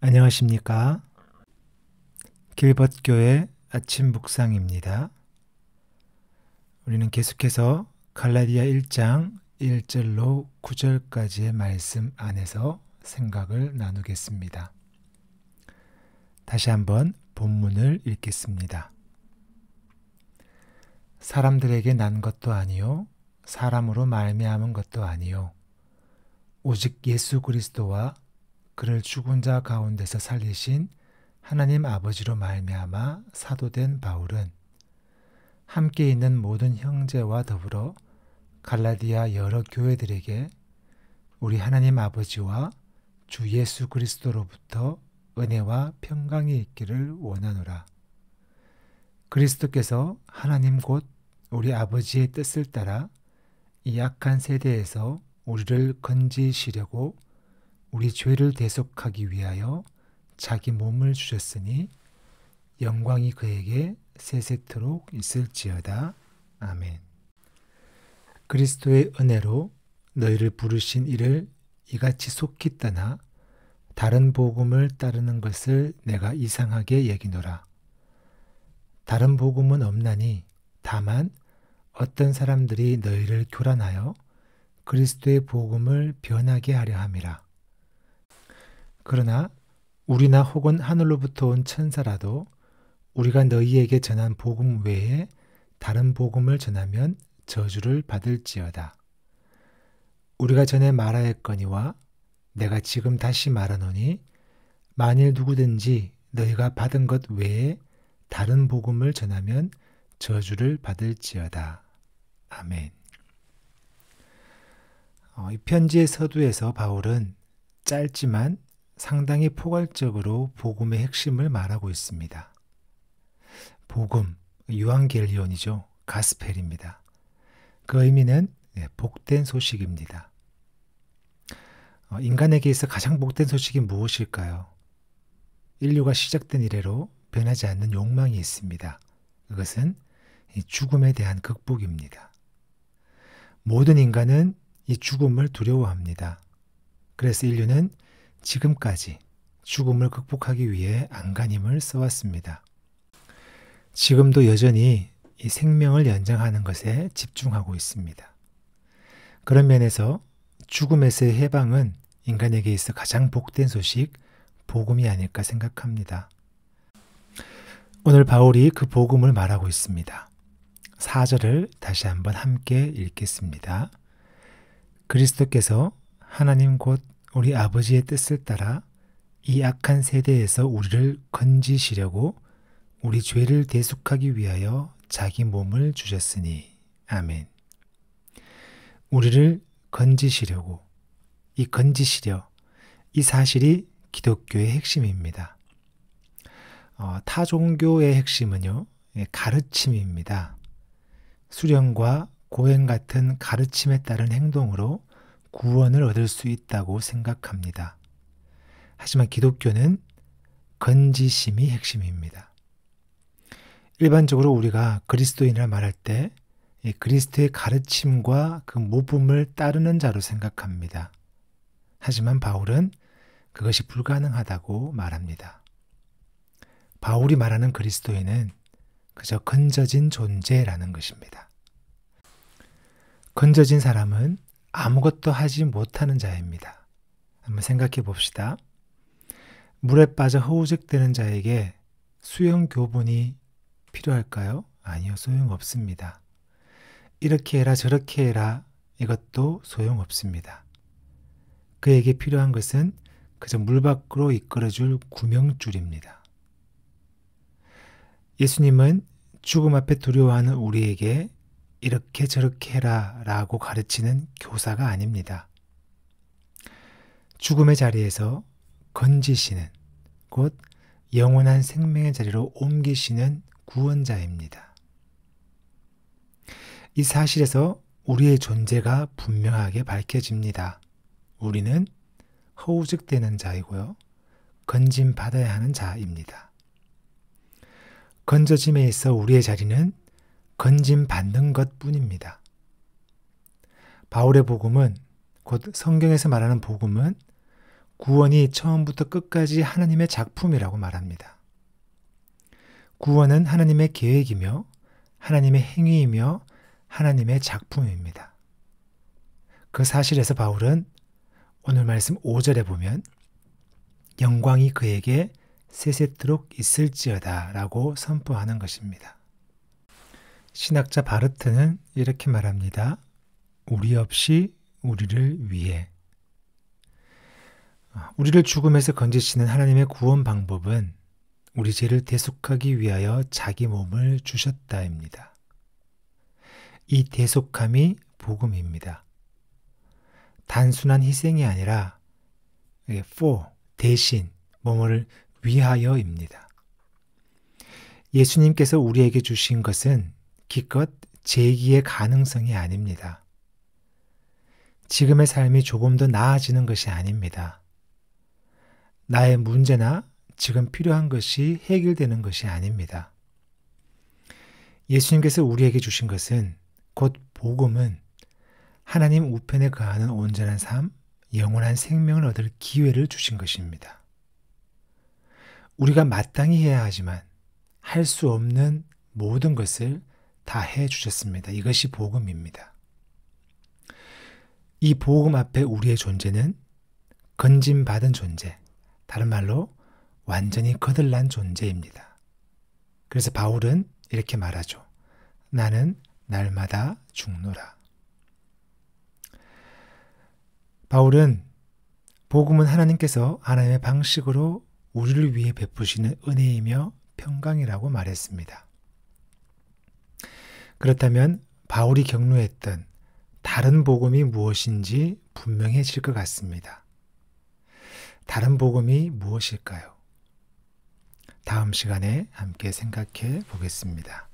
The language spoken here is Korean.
안녕하십니까? 길벗교회 아침 묵상입니다. 우리는 계속해서 갈라디아 1장 1절로 9절까지의 말씀 안에서 생각을 나누겠습니다. 다시 한번 본문을 읽겠습니다. 사람들에게 난 것도 아니요 사람으로 말미암은 것도 아니요 오직 예수 그리스도와 그를 죽은 자 가운데서 살리신 하나님 아버지로 말미암아 사도된 바울은 함께 있는 모든 형제와 더불어 갈라디아 여러 교회들에게 우리 하나님 아버지와 주 예수 그리스도로부터 은혜와 평강이 있기를 원하노라. 그리스도께서 하나님 곧 우리 아버지의 뜻을 따라 이 악한 세대에서 우리를 건지시려고 우리 죄를 대속하기 위하여 자기 몸을 주셨으니 영광이 그에게 세세토록 있을지어다. 아멘. 그리스도의 은혜로 너희를 부르신 이를 이같이 속히 떠나 다른 복음을 따르는 것을 내가 이상하게 여기노라. 다른 복음은 없나니 다만 어떤 사람들이 너희를 교란하여 그리스도의 복음을 변하게 하려 함이라. 그러나 우리나 혹은 하늘로부터 온 천사라도 우리가 너희에게 전한 복음 외에 다른 복음을 전하면 저주를 받을지어다. 우리가 전에 말하였거니와 내가 지금 다시 말하노니 만일 누구든지 너희가 받은 것 외에 다른 복음을 전하면 저주를 받을지어다. 아멘. 이 편지의 서두에서 바울은 짧지만 상당히 포괄적으로 복음의 핵심을 말하고 있습니다. 복음, 유앙겔리온이죠. 가스펠입니다. 그 의미는 복된 소식입니다. 인간에게 있어 가장 복된 소식이 무엇일까요? 인류가 시작된 이래로 변하지 않는 욕망이 있습니다. 그것은 죽음에 대한 극복입니다. 모든 인간은 이 죽음을 두려워합니다. 그래서 인류는 지금까지 죽음을 극복하기 위해 안간힘을 써왔습니다. 지금도 여전히 이 생명을 연장하는 것에 집중하고 있습니다. 그런 면에서 죽음에서의 해방은 인간에게 있어 가장 복된 소식, 복음이 아닐까 생각합니다. 오늘 바울이 그 복음을 말하고 있습니다. 4절을 다시 한번 함께 읽겠습니다. 그리스도께서 하나님 곧 우리 아버지의 뜻을 따라 이 악한 세대에서 우리를 건지시려고 우리 죄를 대속하기 위하여 자기 몸을 주셨으니. 아멘. 우리를 건지시려고, 이 건지시려, 이 사실이 기독교의 핵심입니다. 타 종교의 핵심은요, 가르침입니다. 수련과 고행 같은 가르침에 따른 행동으로 구원을 얻을 수 있다고 생각합니다. 하지만 기독교는 건지심이 핵심입니다. 일반적으로 우리가 그리스도인이라 말할 때 그리스도의 가르침과 그 모범을 따르는 자로 생각합니다. 하지만 바울은 그것이 불가능하다고 말합니다. 바울이 말하는 그리스도인은 그저 건져진 존재라는 것입니다. 건져진 사람은 아무것도 하지 못하는 자입니다. 한번 생각해 봅시다. 물에 빠져 허우적대는 자에게 수영 교본이 필요할까요? 아니요, 소용없습니다. 이렇게 해라 저렇게 해라 이것도 소용없습니다. 그에게 필요한 것은 그저 물 밖으로 이끌어줄 구명줄입니다. 예수님은 죽음 앞에 두려워하는 우리에게 이렇게 저렇게 해라 라고 가르치는 교사가 아닙니다. 죽음의 자리에서 건지시는, 곧 영원한 생명의 자리로 옮기시는 구원자입니다. 이 사실에서 우리의 존재가 분명하게 밝혀집니다. 우리는 허우적대는 자이고요. 건짐받아야 하는 자입니다. 건져짐에 있어 우리의 자리는 건짐받는 것뿐입니다. 바울의 복음은, 곧 성경에서 말하는 복음은 구원이 처음부터 끝까지 하나님의 작품이라고 말합니다. 구원은 하나님의 계획이며 하나님의 행위이며 하나님의 작품입니다. 그 사실에서 바울은 오늘 말씀 5절에 보면 영광이 그에게 세세토록 있을지어다 라고 선포하는 것입니다. 신학자 바르트는 이렇게 말합니다. 우리 없이 우리를 위해. 우리를 죽음에서 건지시는 하나님의 구원 방법은 우리 죄를 대속하기 위하여 자기 몸을 주셨다입니다. 이 대속함이 복음입니다. 단순한 희생이 아니라 for, 대신, 뭐뭐를 위하여입니다. 예수님께서 우리에게 주신 것은 기껏 재기의 가능성이 아닙니다. 지금의 삶이 조금 더 나아지는 것이 아닙니다. 나의 문제나 지금 필요한 것이 해결되는 것이 아닙니다. 예수님께서 우리에게 주신 것은 곧 복음은 하나님 우편에 거하는 온전한 삶, 영원한 생명을 얻을 기회를 주신 것입니다. 우리가 마땅히 해야 하지만 할 수 없는 모든 것을 다 해주셨습니다. 이것이 복음입니다. 이 복음 앞에 우리의 존재는 건짐받은 존재, 다른 말로 완전히 거들난 존재입니다. 그래서 바울은 이렇게 말하죠. 나는 날마다 죽노라. 바울은 복음은 하나님께서 하나님의 방식으로 우리를 위해 베푸시는 은혜이며 평강이라고 말했습니다. 그렇다면 바울이 경로했던 다른 복음이 무엇인지 분명해질 것 같습니다. 다른 복음이 무엇일까요? 다음 시간에 함께 생각해 보겠습니다.